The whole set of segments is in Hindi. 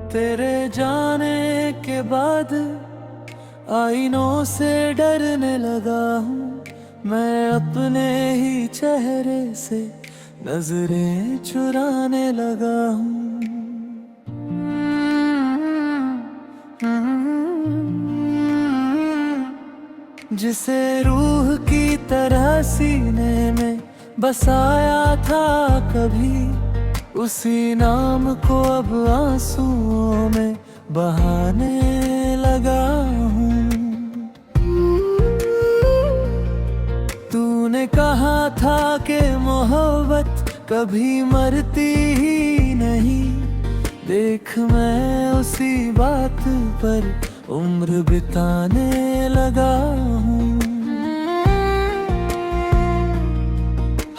तेरे जाने के बाद आईनों से डरने लगा हूँ। मैं अपने ही चेहरे से नजरें चुराने लगा हूँ। जिसे रूह की तरह सीने में बसाया था कभी, उसी नाम को अब आंसुओं में बहाने लगा हूँ। तूने कहा था कि मोहब्बत कभी मरती ही नहीं। देख मैं उसी बात पर उम्र बिताने लगा हूँ।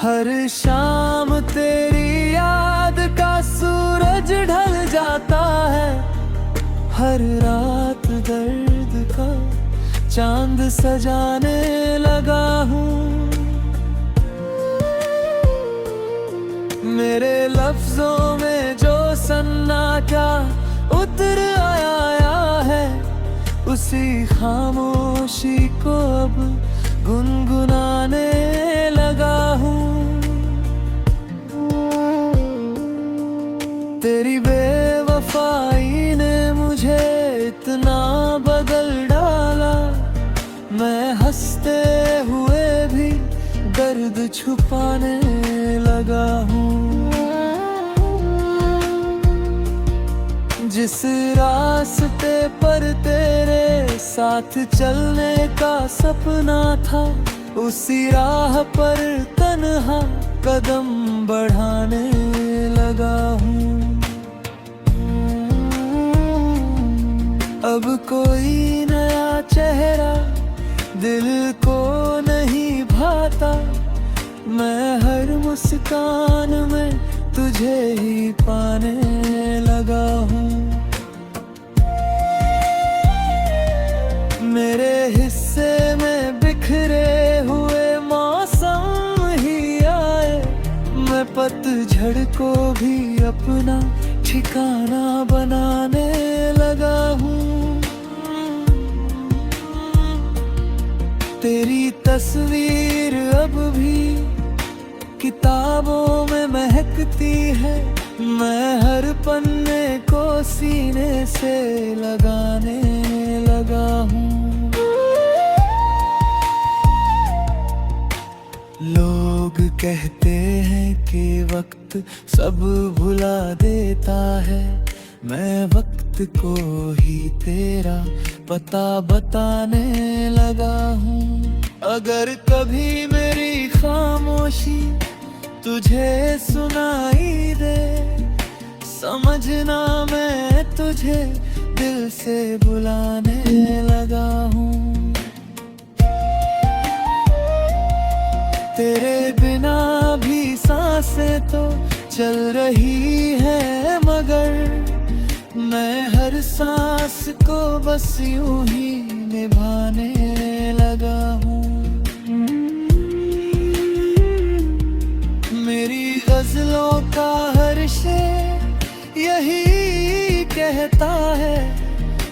हर शाम तेरी याद का सूरज ढल जाता है। हर रात दर्द का चांद सजाने लगा हूँ। मेरे लफ्जों में जो सन्नाटा उतर आया है, उसी खामोशी को अब गुनगुनाने लगा हूँ। तेरी बेवफाई ने मुझे इतना बदल डाला, मैं हंसते हुए भी दर्द छुपाने लगा हूँ। जिस रास्ते पर तेरे साथ चलने का सपना था, उसी राह पर तन्हा कदम बढ़ाने लगा हूँ। अब कोई नया चेहरा दिल को नहीं भाता। मैं हर मुस्कान में तुझे ही पाने लगा हूँ। मेरे हिस्से में बिखरे हुए मौसम ही आए, मैं पतझड़ को भी अपना ठिकाना बनाने लगा हूँ। तेरी तस्वीर अब भी किताबों में महकती है। मैं हर पन्ने को सीने से लगाने लगा हूँ। लोग कहते हैं कि वक्त सब भुला देता है। मैं वक्त को ही तेरा पता बताने लगा हूँ। अगर कभी मेरी खामोशी तुझे सुनाई दे, समझना मैं तुझे दिल से बुलाने लगा हूँ। तेरे बिना भी सांसें तो चल रही है, मगर मैं हर सांस को बस यूं ही निभाने लगा हूँ। मेरी गजलों का हर शेर यही कहता है,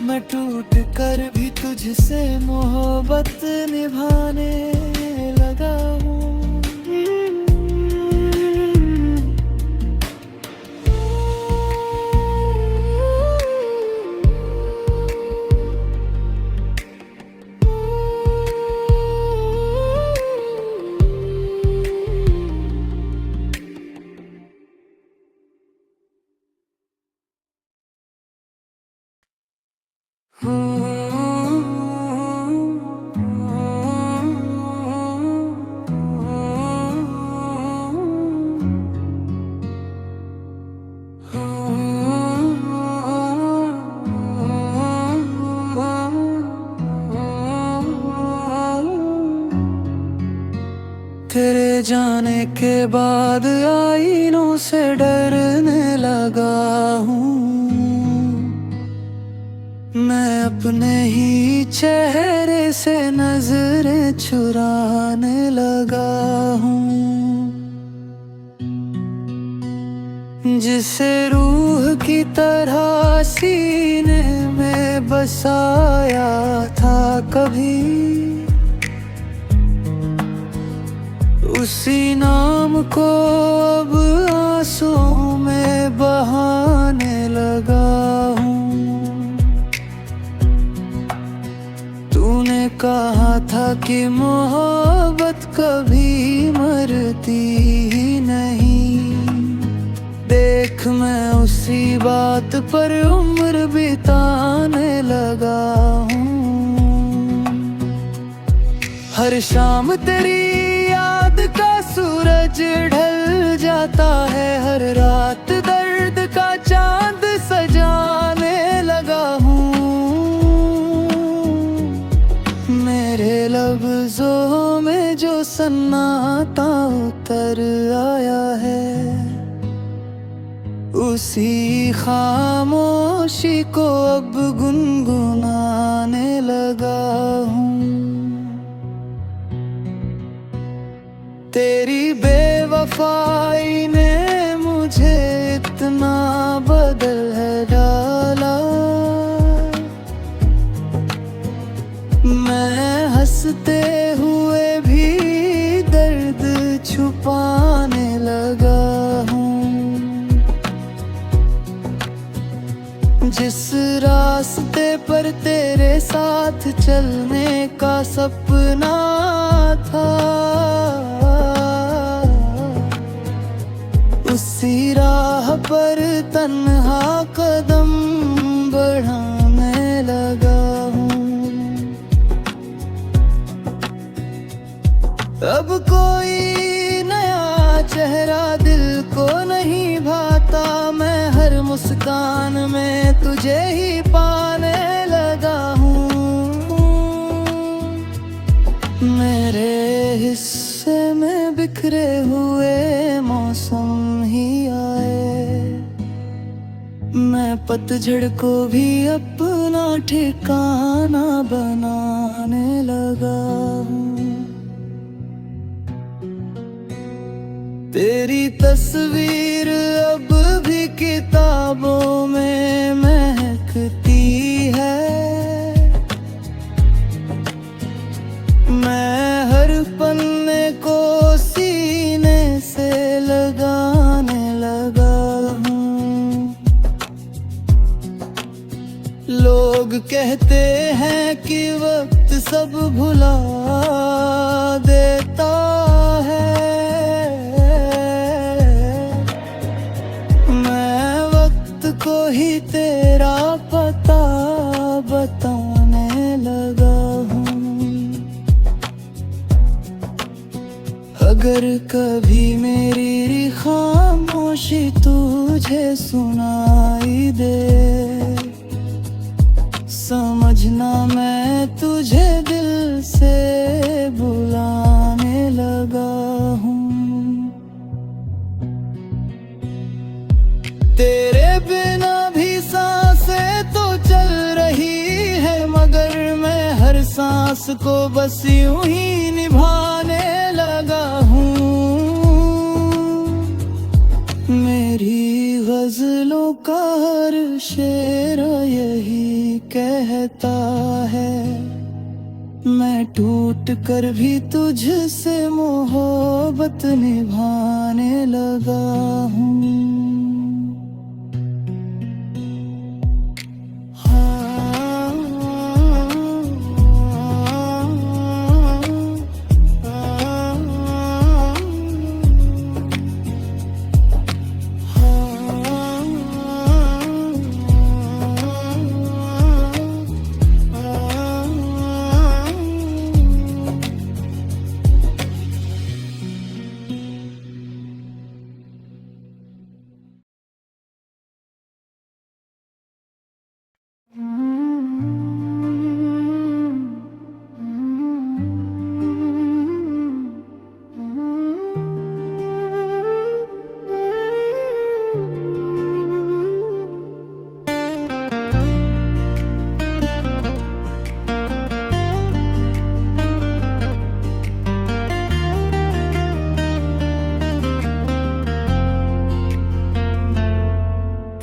मैं टूट कर भी तुझसे मोहब्बत निभाने लगा हूँ। तेरे जाने के बाद आईनों से डरने लगा हूँ। अपने ही चेहरे से नजरें चुराने लगा हूँ। जिसे रूह की तरह सीने में बसाया था कभी, उसी नाम को अब आंसुओं में बहाने लगा हूँ। तूने कहा था कि मोहब्बत कभी मरती ही नहीं। देख मैं उसी बात पर उम्र बिताने लगा हूँ। हर शाम तेरी याद का सूरज ढल जाता है, हर रात दर्द का चांद सजाने लगा हूँ। मेरे लफ्जों में जो सन्नाटा उतर आया है, उसी खामोशी को अब गुनगुनाने लगा हूँ। तेरी बेवफाई ने मुझे इतना बदल है डाला। मैं हंसते हुए भी दर्द छुपाने लगा हूँ। जिस रास्ते पर तेरे साथ चलने का सपना था, उसी राह पर तन्हा कदम बढ़ाने लगा हूँ। अब कोई नया चेहरा दिल को नहीं भाता। मैं हर मुस्कान में तुझे ही पाने लगा हूँ। मेरे हिस्से में बिखरे हुए मौसम ही आए, मैं पतझड़ को भी अपना ठिकाना बनाने लगा हूँ। तेरी तस्वीर अब भी किताबों में महकती है। मैं हर पन्ने को सीने से लगाने लगा हूँ। लोग कहते हैं कि वक्त सब भुला देता है। को ही तेरा पता बताने लगा हूँ। अगर कभी मेरी खामोशी तुझे सुनाई दे, समझना मैं तुझे दिल से बुलाने लगा हूँ। तेरे बिना भी सांसें तो चल रही है, मगर मैं हर सांस को बस यूं ही निभाने लगा हूँ। मेरी गजलों का हर शेर यही कहता है, मैं टूट कर भी तुझसे मोहब्बत निभाने लगा हूँ।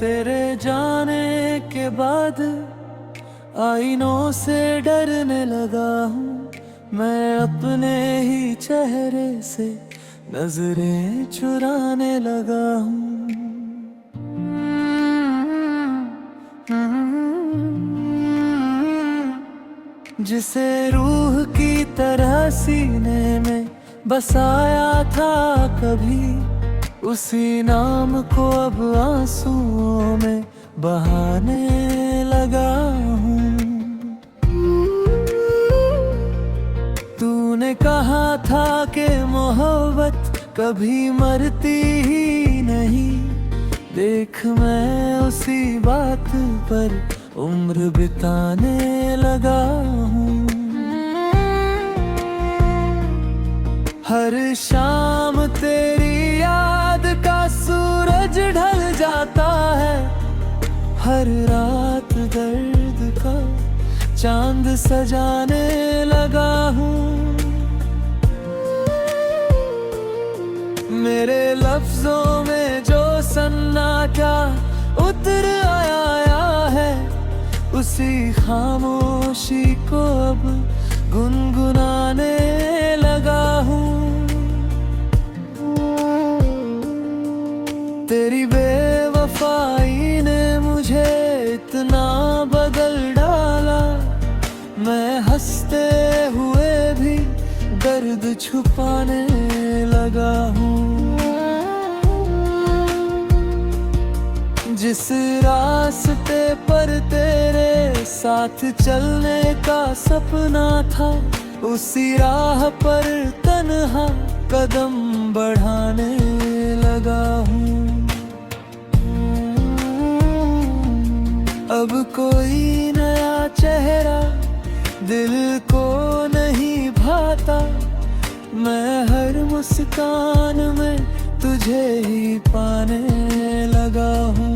तेरे जाने के बाद आईनों से डरने लगा हूँ, मैं अपने ही चेहरे से नजरें चुराने लगा हूँ। जिसे रूह की तरह सीने में बसाया था कभी, उसी नाम को अब आंसुओं में बहाने लगा हूँ। तूने कहा था कि मोहब्बत कभी मरती ही नहीं, देख मैं उसी बात पर उम्र बिताने लगा हूँ। हर शाम तेरी याद का सूरज ढल जाता है, हर रात दर्द का चांद सजाने लगा हूँ। मेरे लफ्जों में जो सन्नाटा उतर आया है, उसी खामोशी को अब गुनगुनाने लगा हूँ। तेरी बेवफाई ने मुझे इतना बदल डाला, मैं हंसते हुए भी दर्द छुपाने लगा हूँ। जिस रास्ते पर तेरे साथ चलने का सपना था, उसी राह पर तन्हा कदम बढ़ाने लगा हूँ। अब कोई नया चेहरा दिल को नहीं भाता, मैं हर मुस्कान में तुझे ही पाने लगा हूँ।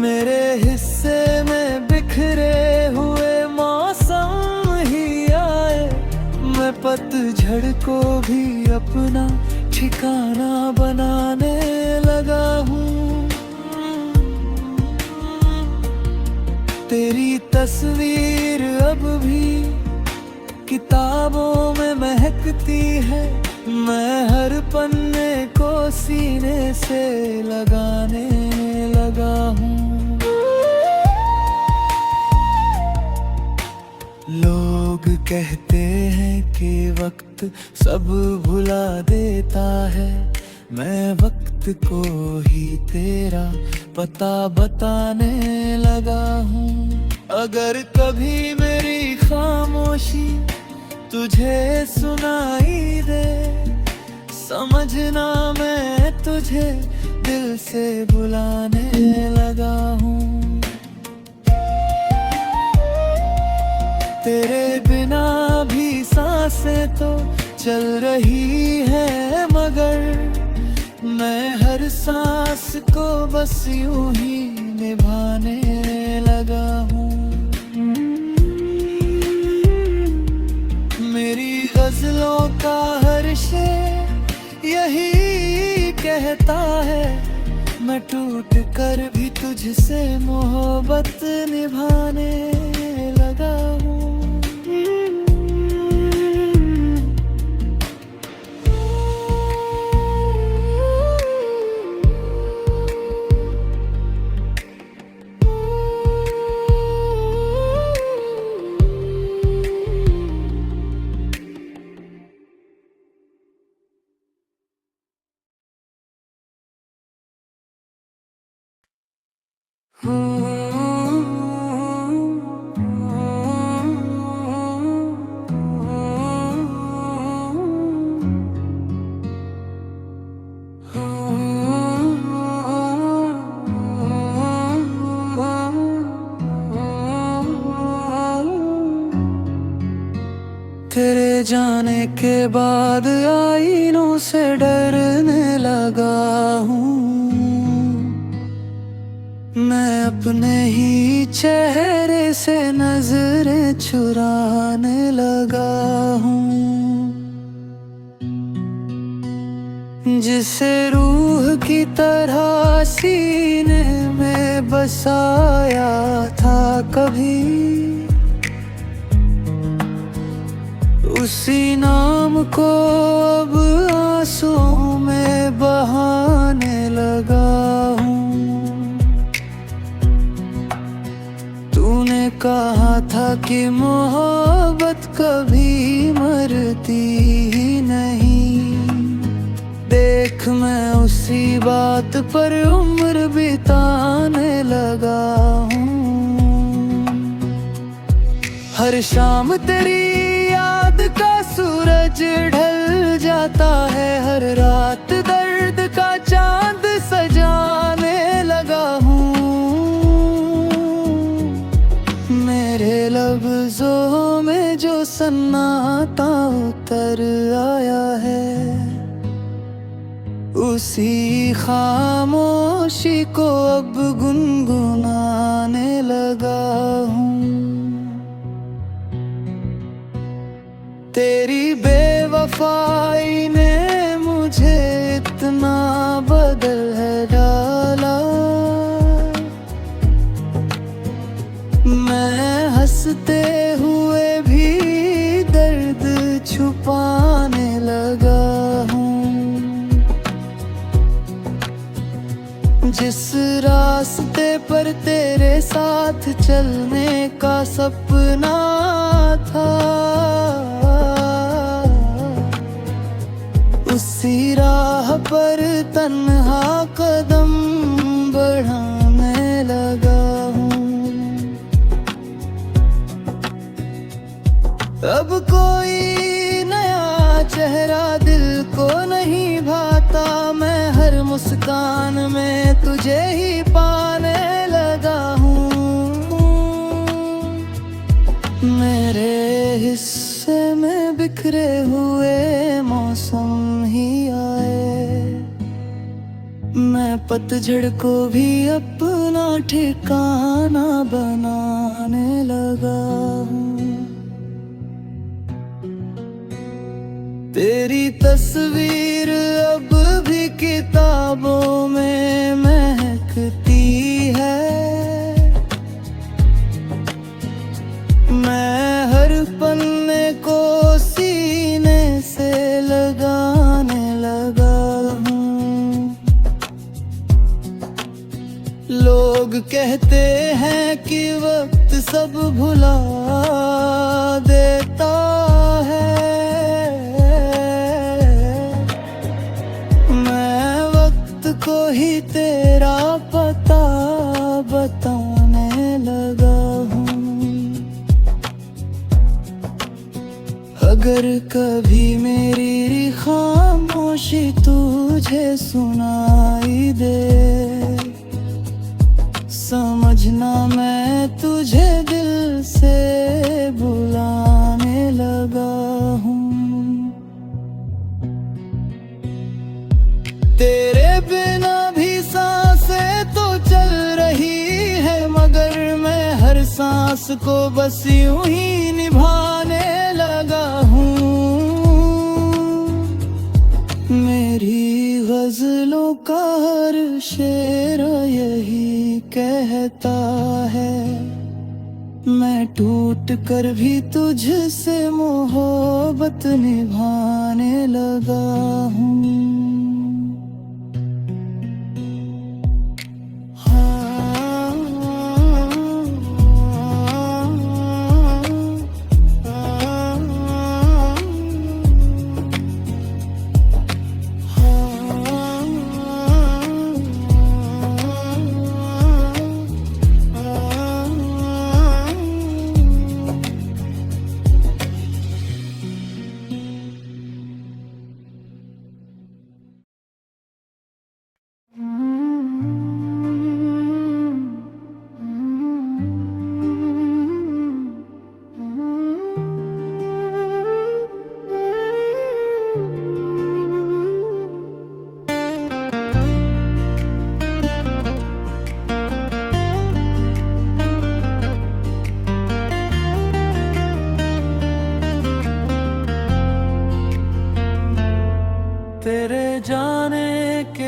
मेरे हिस्से में बिखरे हुए मौसम ही आए, मैं पतझड़ को भी अपना ठिकाना बनाने लगा हूँ। तेरी तस्वीर अब भी किताबों में महकती है, मैं हर पन्ने को सीने से लगाने लगा हूँ। लोग कहते हैं कि वक्त सब भुला देता है, मैं वक्त को ही तेरा पता बताने लगा हूँ। अगर कभी मेरी खामोशी तुझे सुनाई दे, समझना मैं तुझे दिल से बुलाने लगा हूँ। तेरे बिना भी सांसें तो चल रही है, मगर मैं हर सांस को बस यूं ही निभाने लगा हूँ। मेरी गजलों का हर शेर यही कहता है, मैं टूट कर भी तुझसे मोहब्बत निभाने लगा हूँ। तेरे जाने के बाद आईनों से डरने लगा हूँ, मैं अपने ही चेहरे से नजरें चुराने लगा हूँ। जिसे रूह की तरह सीने में बसाया था कभी, उसी नाम को अब आंसुओं में बहाने लगा हूँ। तूने कहा था कि मोहब्बत कभी मरती ही नहीं, देख मैं उसी बात पर उम्र बिताने लगा हूँ। हर शाम तेरी याद का सूरज ढल जाता है, हर रात दर्द का चांद सजाने लगा हूँ। मेरे लफ्जों में जो सन्नाटा उतर आया है, उसी खामोशी को अब गुनगुनाने लगा हूँ। तेरी बेवफाई ने मुझे इतना बदल है डाला, मैं हंसते हुए भी दर्द छुपाने लगा हूँ। जिस रास्ते पर तेरे साथ चलने का सपना था, उसी राह पर तन्हा कदम बढ़ाने लगा हूँ। अब कोई नया चेहरा दिल को नहीं भाता, मैं हर मुस्कान में तुझे ही पाने लगा हूँ। मेरे हिस्से में बिखरे हुए मौसम ही आए, मैं पतझड़ को भी अपना ठिकाना बनाने लगा हूँ। तेरी तस्वीर अब भी किताबों में महकती है, मैं हर पन्ने को सीने से लगाने लगा हूँ। लोग कहते हैं कि वक्त सब भुला देता है, को ही तेरा पता बताने लगा हूँ। अगर कभी मेरी खामोशी तुझे सुनाई दे, समझना मैं तुझे दिल से बुलाने लगा हूँ। तेरे बिना भी सांसें तो चल रही है, मगर मैं हर सांस को बस यूं ही निभाने लगा हूँ। मेरी गजलों का हर शेर यही कहता है, मैं टूट कर भी तुझसे मोहब्बत निभाने लगा हूँ।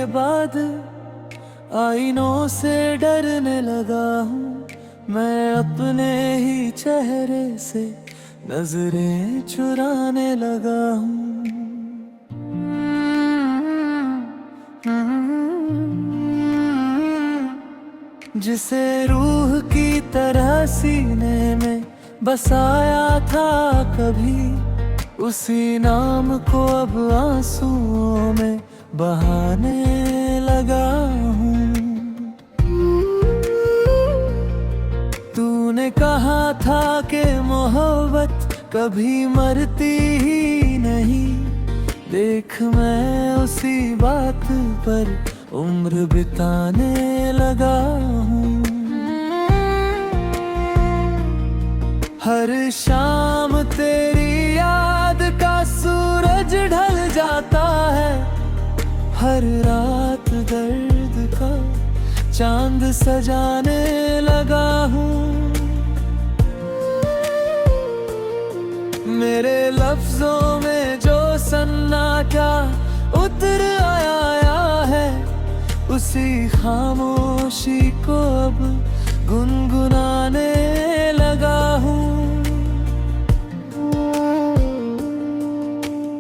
बाद आईनों से डरने लगा हूँ। मैं अपने ही चेहरे से नजरें चुराने लगा हूँ। जिसे रूह की तरह सीने में बसाया था कभी, उसी नाम को अब आंसुओं में बहाने लगा हूँ। तूने कहा था कि मोहब्बत कभी मरती ही नहीं, देख मैं उसी बात पर उम्र बिताने लगा हूँ। हर शाम तेरी याद का सूरज ढल जाता है, हर रात दर्द का चांद सजाने लगा हूँ। मेरे लफ्जों में जो सन्नाटा उतर आया है, उसी खामोशी को अब गुनगुनाने लगा हूँ।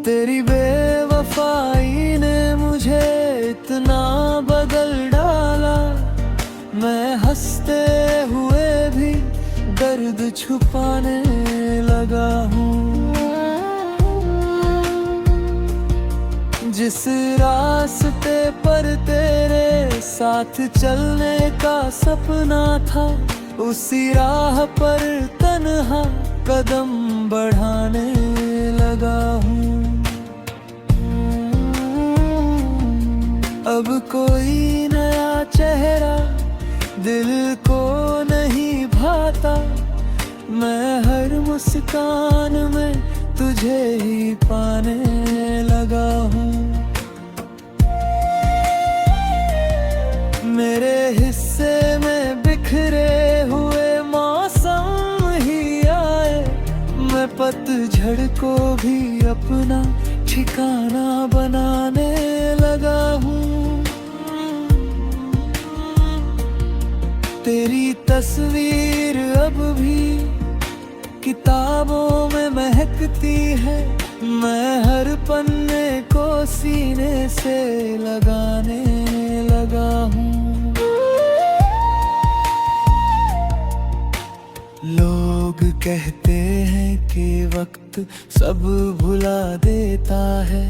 तेरी बेवफाई ने मुझे इतना बदल डाला, मैं हंसते हुए भी दर्द छुपाने लगा हूँ। जिस रास्ते पर तेरे साथ चलने का सपना था, उसी राह पर तन्हा कदम बढ़ाने लगा हूँ। अब कोई नया चेहरा दिल को नहीं भाता, मैं हर मुस्कान में तुझे ही पाने लगा हूँ। मेरे हिस्से में बिखरे हुए मौसम ही आए, मैं पतझड़ को भी अपना ठिकाना बनाने लगा हूँ। तेरी तस्वीर अब भी किताबों में महकती है, मैं हर पन्ने को सीने से लगाने लगा हूँ। लोग कहते हैं कि वक्त सब भुला देता है,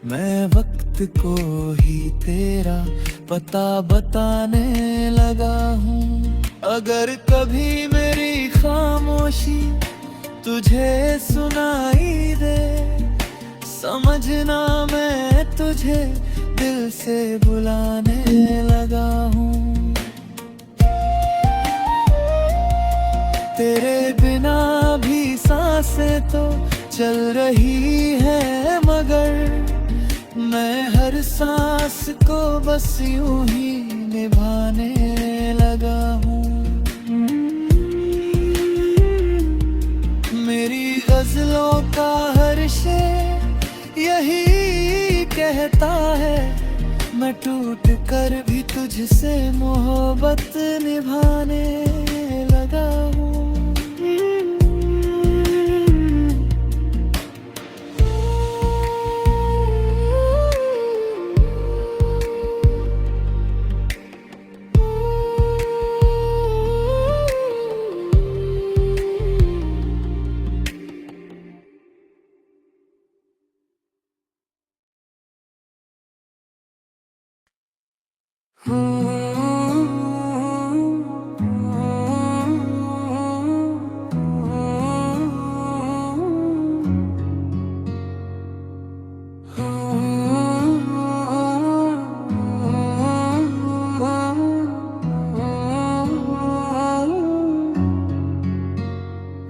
मैं वक्त को ही तेरा पता बताने लगा हूँ। अगर कभी मेरी खामोशी तुझे सुनाई दे, समझना मैं तुझे दिल से बुलाने लगा हूँ। तेरे बिना भी सांसें तो चल रही है, मगर मैं हर सांस को बस यूं ही निभाने लगा हूँ। मेरी गजलों का हर शेर यही कहता है, मैं टूट कर भी तुझसे मोहब्बत निभाने लगा हूँ।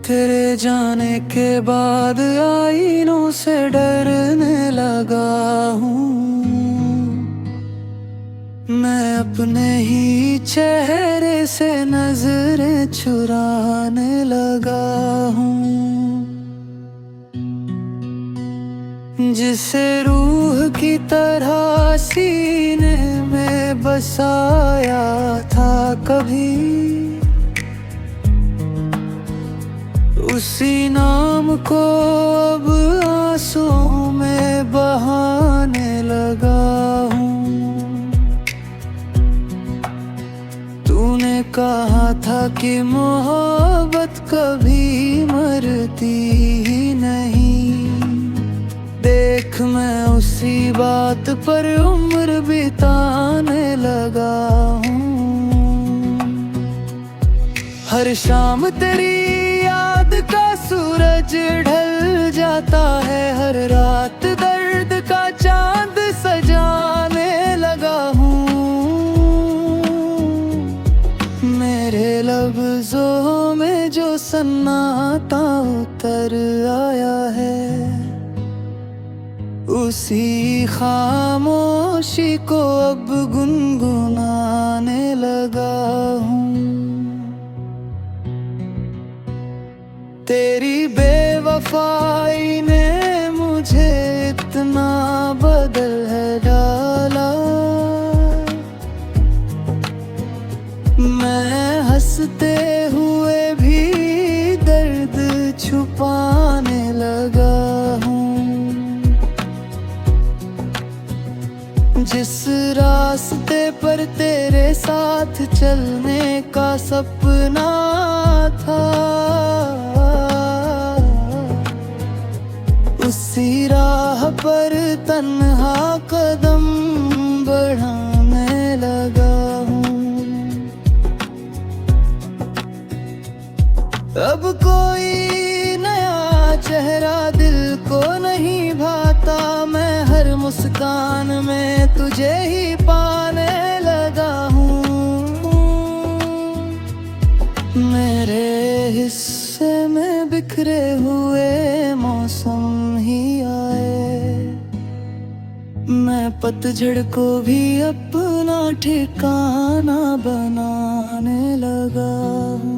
तेरे जाने के बाद आईनों से डरने लगा हूँ। मैं अपने ही चेहरे से नजरें चुराने लगा हूँ। जिसे रूह की तरह सीने में बसाया था कभी, उसी नाम को अब आंसुओं में बहाने लगा हूँ। तूने कहा था कि मोहब्बत कभी मरती ही नहीं, देख मैं उसी बात पर उम्र बिताने लगा हूँ। हर शाम तेरी याद का सूरज ढल जाता है, हर रात दर्द का चांद सजाने लगा हूँ। मेरे लफ्जों में जो सन्नाटा उतर आया है, उसी खामोशी को अब गुनगुनाने लगा हूँ। तेरी बेवफाई ने मुझे इतना बदल है डाला, मैं हंसते हुए भी दर्द छुपाने लगा हूँ। जिस रास्ते पर तेरे साथ चलने का सपना था, उसी राह पर तन्हा कदम बढ़ाने लगा हूँ। अब कोई नया चेहरा दिल को नहीं भाता, मैं हर मुस्कान में तुझे ही पाने लगा हूँ। मेरे हिस्से में बिखरे हुए मौसम ही आए, मैं पतझड़ को भी अपना ठिकाना बनाने लगा हूँ।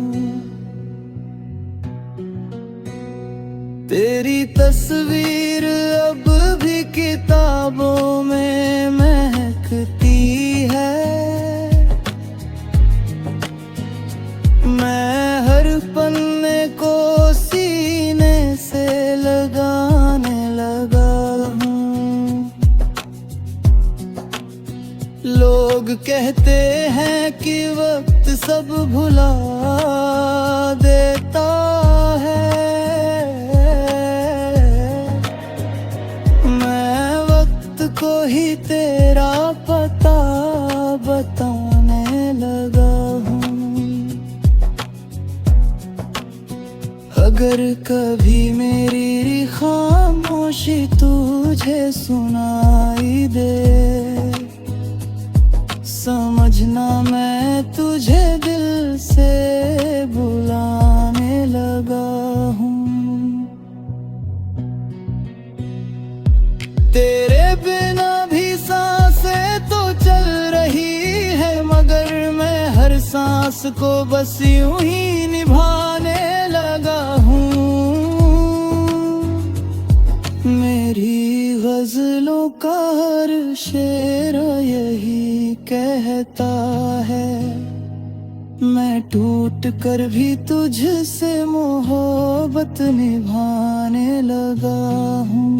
तेरी तस्वीर अब भी किताबों में महकती है, मैं हर पन्ने को सीने से लगाने लगा हूँ। लोग कहते हैं कि वक्त सब भुला देता है, मैं वक्त को ही तेरा पता बताने लगा हूँ। अगर कभी मेरी खामोशी तुझे सुनाई दे, समझना मैं तुझे दिल से बुलाने लगा हूँ। तेरे बिना भी सांसें तो चल रही है, मगर मैं हर सांस को बस यूं ही निभाने लगा हूँ। मेरी गजलों का हर शेर यही कहता है, मैं टूट कर भी तुझसे मोहब्बत निभाने लगा हूँ।